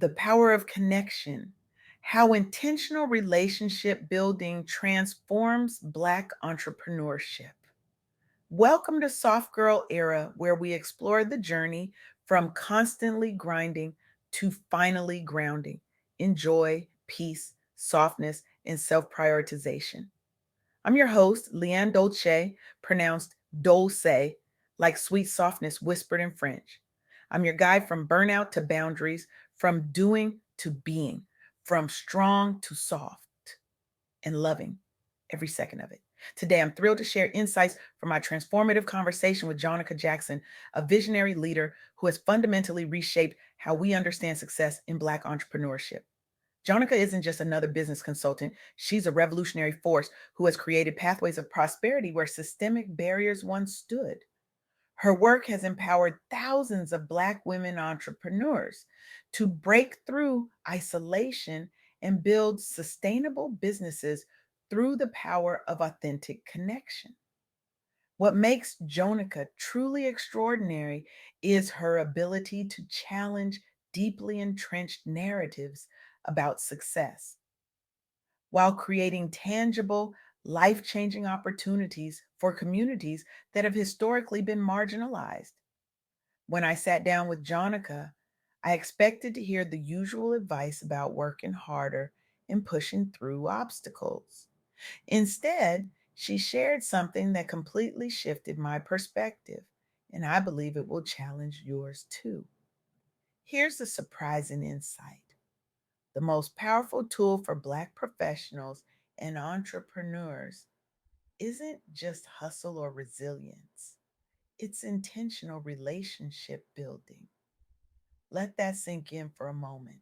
The power of connection, how intentional relationship building transforms Black entrepreneurship. Welcome to Soft Girl Era, where we explore the journey from constantly grinding to finally grounding in joy, peace, softness, and self prioritization. I'm your host, LeAnne Dolce, pronounced Dolce, like sweet softness whispered in French. I'm your guide from burnout to boundaries, from doing to being, from strong to soft and loving every second of it. Today, I'm thrilled to share insights from my transformative conversation with Jonica Jackson, a visionary leader who has fundamentally reshaped how we understand success in Black entrepreneurship. Jonica isn't just another business consultant. She's a revolutionary force who has created pathways of prosperity where systemic barriers once stood. Her work has empowered thousands of Black women entrepreneurs to break through isolation and build sustainable businesses through the power of authentic connection. What makes Jonica truly extraordinary is her ability to challenge deeply entrenched narratives about success while creating tangible, life changing opportunities for communities that have historically been marginalized. When I sat down with Jonica, I expected to hear the usual advice about working harder and pushing through obstacles. Instead, she shared something that completely shifted my perspective, and I believe it will challenge yours too. Here's the surprising insight: the most powerful tool for Black professionals and entrepreneurs isn't just hustle or resilience, it's intentional relationship building. Let that sink in for a moment.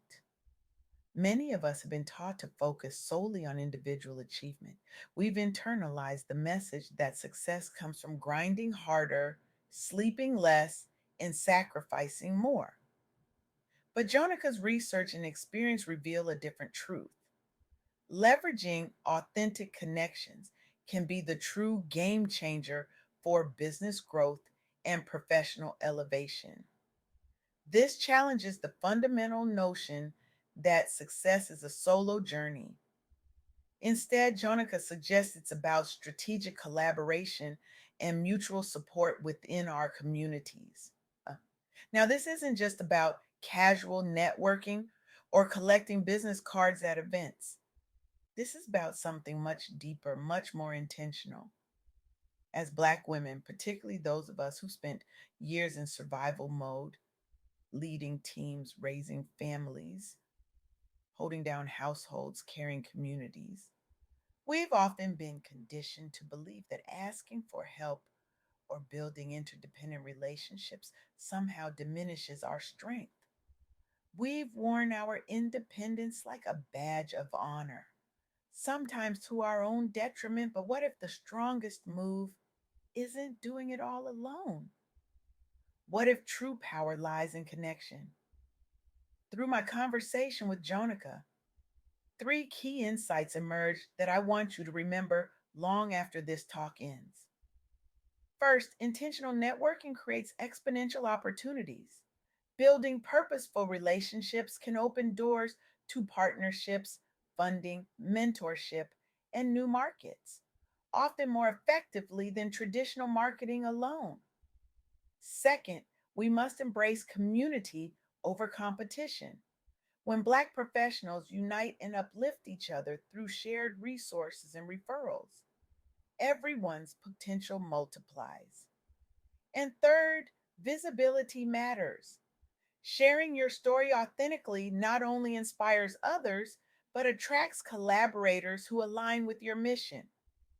Many of us have been taught to focus solely on individual achievement. We've internalized the message that success comes from grinding harder, sleeping less, and sacrificing more. But Jonica's research and experience reveal a different truth. Leveraging authentic connections can be the true game changer for business growth and professional elevation. This challenges the fundamental notion that success is a solo journey. Instead, Jonica suggests it's about strategic collaboration and mutual support within our communities. Uh, Now, this isn't just about casual networking or collecting business cards at events. This is about something much deeper, much more intentional. As Black women, particularly those of us who spent years in survival mode, leading teams, raising families, holding down households, carrying communities, we've often been conditioned to believe that asking for help or building interdependent relationships somehow diminishes our strength. We've worn our independence like a badge of honor, sometimes to our own detriment. But what if the strongest move isn't doing it all alone? What if true power lies in connection? Through my conversation with Jonica, three key insights emerged that I want you to remember long after this talk ends. First, intentional networking creates exponential opportunities. Building purposeful relationships can open doors to partnerships, funding, mentorship, and new markets, often more effectively than traditional marketing alone. Second, we must embrace community over competition. When Black professionals unite and uplift each other through shared resources and referrals, everyone's potential multiplies. And third, visibility matters. Sharing your story authentically not only inspires others, but attracts collaborators who align with your mission,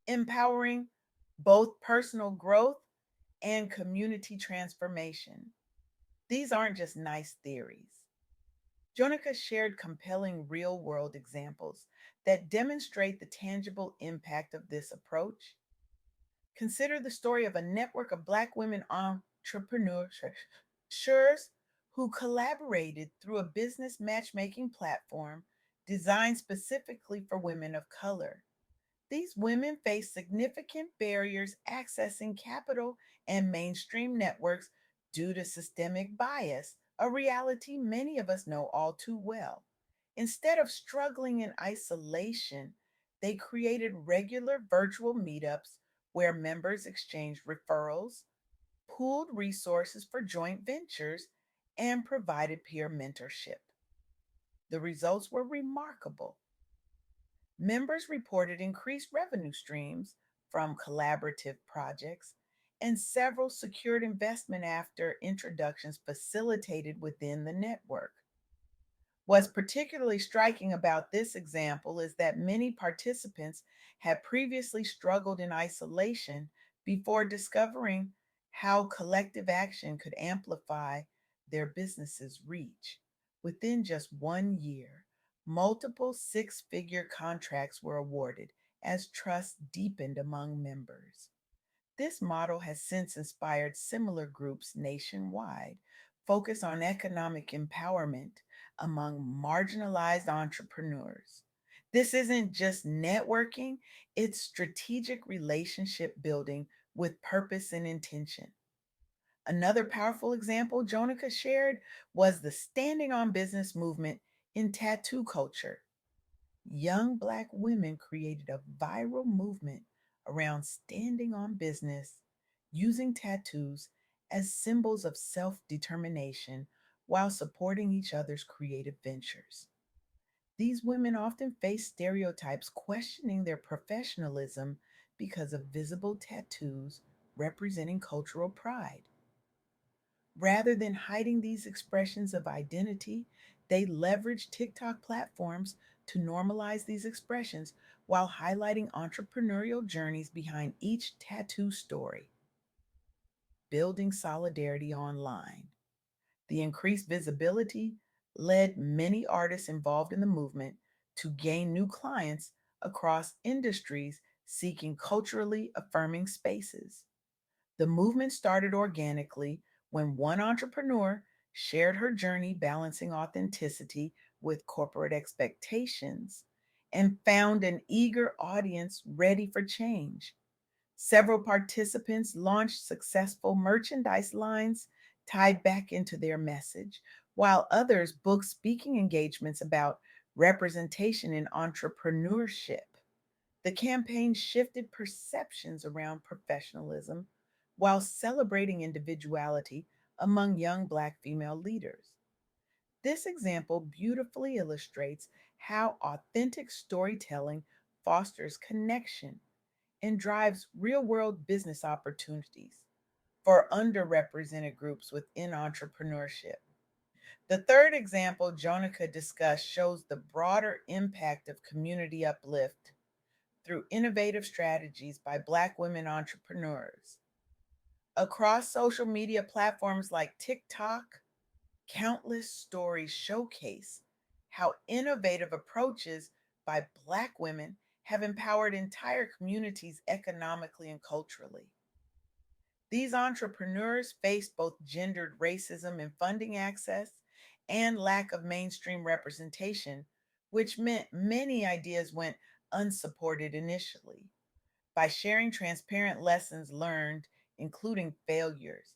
empowering both personal growth and community transformation. These aren't just nice theories. Jonica shared compelling real world examples that demonstrate the tangible impact of this approach. Consider the story of a network of Black women entrepreneurs who collaborated through a business matchmaking platform designed specifically for women of color. These women face significant barriers accessing capital and mainstream networks due to systemic bias a reality many of us know all too well. Instead of struggling in isolation, they created regular virtual meetups where members exchanged referrals, pooled resources for joint ventures, and provided peer mentorship. The results were remarkable. Members reported increased revenue streams from collaborative projects, and several secured investment after introductions facilitated within the network. What's particularly striking about this example is that many participants had previously struggled in isolation before discovering how collective action could amplify their business's reach. Within just 1 year, multiple six-figure contracts were awarded as trust deepened among members. This model has since inspired similar groups nationwide focused on economic empowerment among marginalized entrepreneurs. This isn't just networking, it's strategic relationship building with purpose and intention. Another powerful example Jonica shared was the standing on business movement in tattoo culture. Young Black women created a viral movement around standing on business, using tattoos as symbols of self determination while supporting each other's creative ventures. These women often face stereotypes questioning their professionalism because of visible tattoos representing cultural pride. Rather than hiding these expressions of identity, they leverage TikTok platforms to normalize these expressions while highlighting entrepreneurial journeys behind each tattoo story, building solidarity online. The increased visibility led many artists involved in the movement to gain new clients across industries seeking culturally affirming spaces. The movement started organically when one entrepreneur shared her journey balancing authenticity with corporate expectations and found an eager audience ready for change. Several participants launched successful merchandise lines tied back into their message, while others booked speaking engagements about representation in entrepreneurship. The campaign shifted perceptions around professionalism while celebrating individuality among young Black female leaders. This example beautifully illustrates how authentic storytelling fosters connection and drives real world business opportunities for underrepresented groups within entrepreneurship. The third example Jonica discussed shows the broader impact of community uplift through innovative strategies by Black women entrepreneurs. Across social media platforms like TikTok, countless stories showcase how innovative approaches by Black women have empowered entire communities economically and culturally. These entrepreneurs faced both gendered racism in funding access and lack of mainstream representation, which meant many ideas went unsupported initially. By sharing transparent lessons learned, including failures,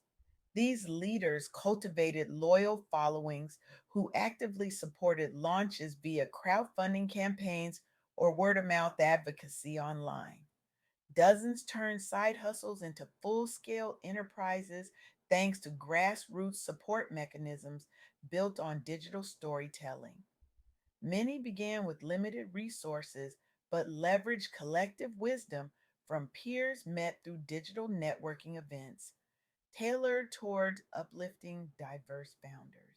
these leaders cultivated loyal followings who actively supported launches via crowdfunding campaigns or word of mouth advocacy online. Dozens turned side hustles into full scale enterprises thanks to grassroots support mechanisms built on digital storytelling. Many began with limited resources but leveraged collective wisdom from peers met through digital networking events tailored toward uplifting diverse founders.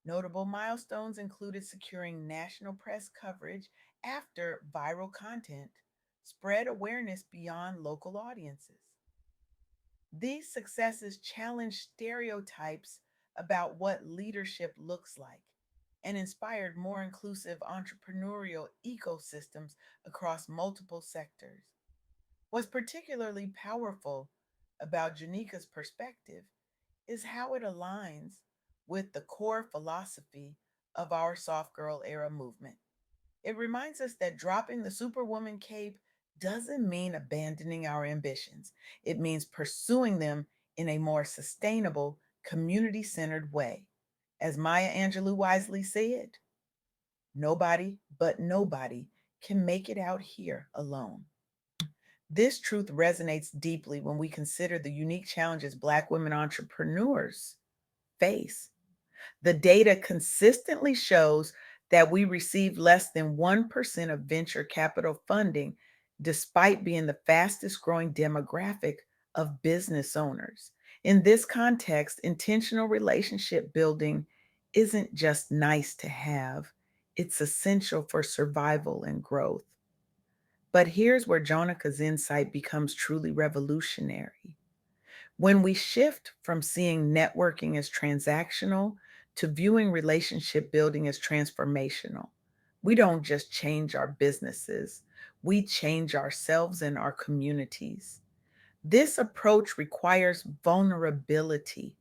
Notable milestones included securing national press coverage after viral content spread awareness beyond local audiences. These successes challenged stereotypes about what leadership looks like and inspired more inclusive entrepreneurial ecosystems across multiple sectors. What's particularly powerful about Janica's perspective is how it aligns with the core philosophy of our soft girl era movement. It reminds us that dropping the superwoman cape doesn't mean abandoning our ambitions. It means pursuing them in a more sustainable, community centered way. As Maya Angelou wisely said, nobody but nobody can make it out here alone. This truth resonates deeply when we consider the unique challenges Black women entrepreneurs face. The data consistently shows that we receive less than 1% of venture capital funding, despite being the fastest growing demographic of business owners. In this context, intentional relationship building isn't just nice to have, it's essential for survival and growth. But here's where Jonika's insight becomes truly revolutionary. When we shift from seeing networking as transactional to viewing relationship building as transformational, we don't just change our businesses, we change ourselves and our communities. This approach requires vulnerability,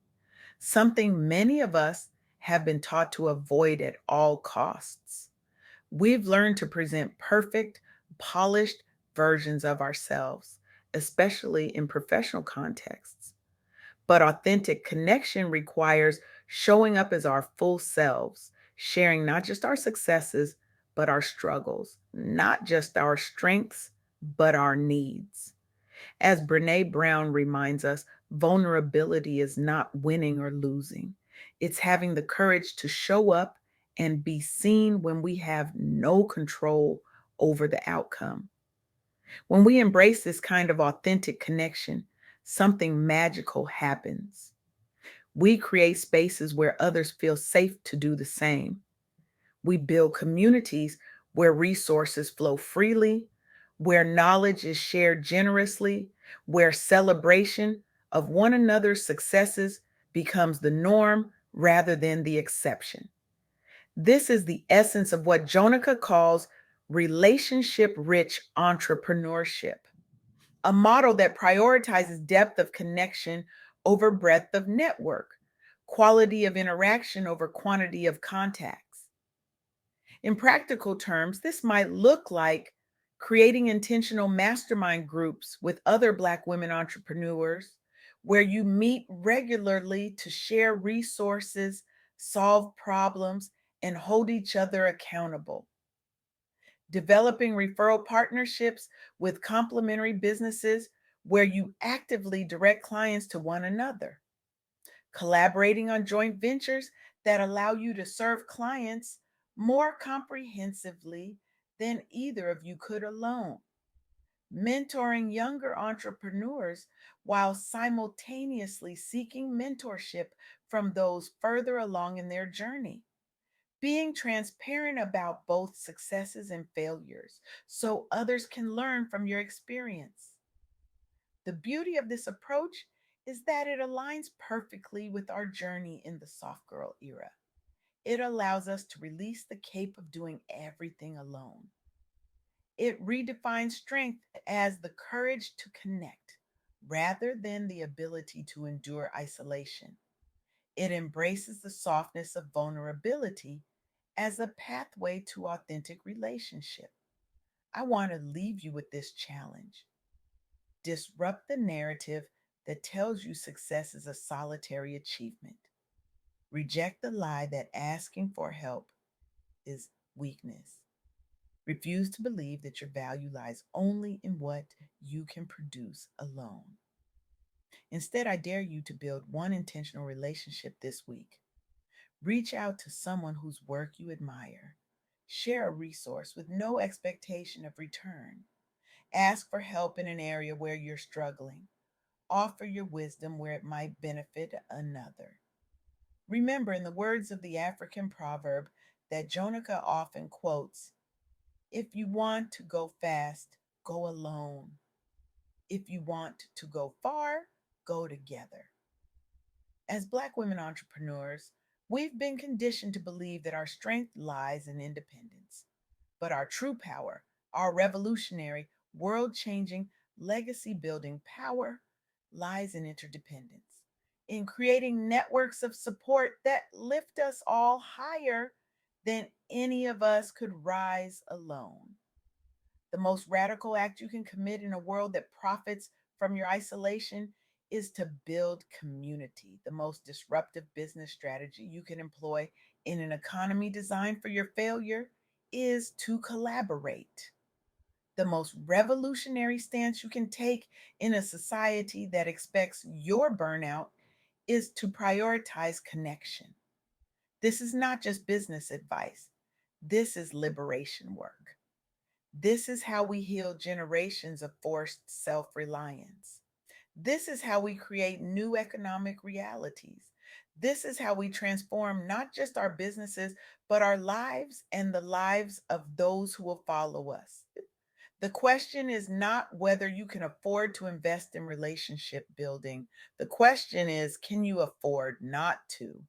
something many of us have been taught to avoid at all costs. We've learned to present perfect, polished versions of ourselves, especially in professional contexts. But authentic connection requires showing up as our full selves, sharing not just our successes, but our struggles, not just our strengths, but our needs. As Brene Brown reminds us, vulnerability is not winning or losing, it's having the courage to show up and be seen when we have no control over the outcome. When we embrace this kind of authentic connection, something magical happens. We create spaces where others feel safe to do the same. We build communities where resources flow freely, where knowledge is shared generously, where celebration of one another's successes becomes the norm rather than the exception. This is the essence of what Jonica calls relationship rich entrepreneurship, a model that prioritizes depth of connection over breadth of network, quality of interaction over quantity of contacts. In practical terms, this might look like creating intentional mastermind groups with other Black women entrepreneurs where you meet regularly to share resources, solve problems, and hold each other accountable. Developing referral partnerships with complementary businesses where you actively direct clients to one another. Collaborating on joint ventures that allow you to serve clients more comprehensively than either of you could alone. Mentoring younger entrepreneurs while simultaneously seeking mentorship from those further along in their journey. Being transparent about both successes and failures so others can learn from your experience. The beauty of this approach is that it aligns perfectly with our journey in the soft girl era. It allows us to release the cape of doing everything alone. It redefines strength as the courage to connect rather than the ability to endure isolation. It embraces the softness of vulnerability as a pathway to authentic relationship. I want to leave you with this challenge. Disrupt the narrative that tells you success is a solitary achievement. Reject the lie that asking for help is weakness. Refuse to believe that your value lies only in what you can produce alone. Instead, I dare you to build one intentional relationship this week. Reach out to someone whose work you admire. Share a resource with no expectation of return. Ask for help in an area where you're struggling. Offer your wisdom where it might benefit another. Remember, in the words of the African proverb that Jonica often quotes, if you want to go fast, go alone. If you want to go far, go together. As Black women entrepreneurs, we've been conditioned to believe that our strength lies in independence, but our true power, our revolutionary, world changing, legacy building power, lies in interdependence, in creating networks of support that lift us all higher than any of us could rise alone. The most radical act you can commit in a world that profits from your isolation is to build community. The most disruptive business strategy you can employ in an economy designed for your failure is to collaborate. The most revolutionary stance you can take in a society that expects your burnout is to prioritize connection. This is not just business advice, this is liberation work. This is how we heal generations of forced self reliance. This is how we create new economic realities. This is how we transform not just our businesses, but our lives and the lives of those who will follow us. The question is not whether you can afford to invest in relationship building. The question is, can you afford not to?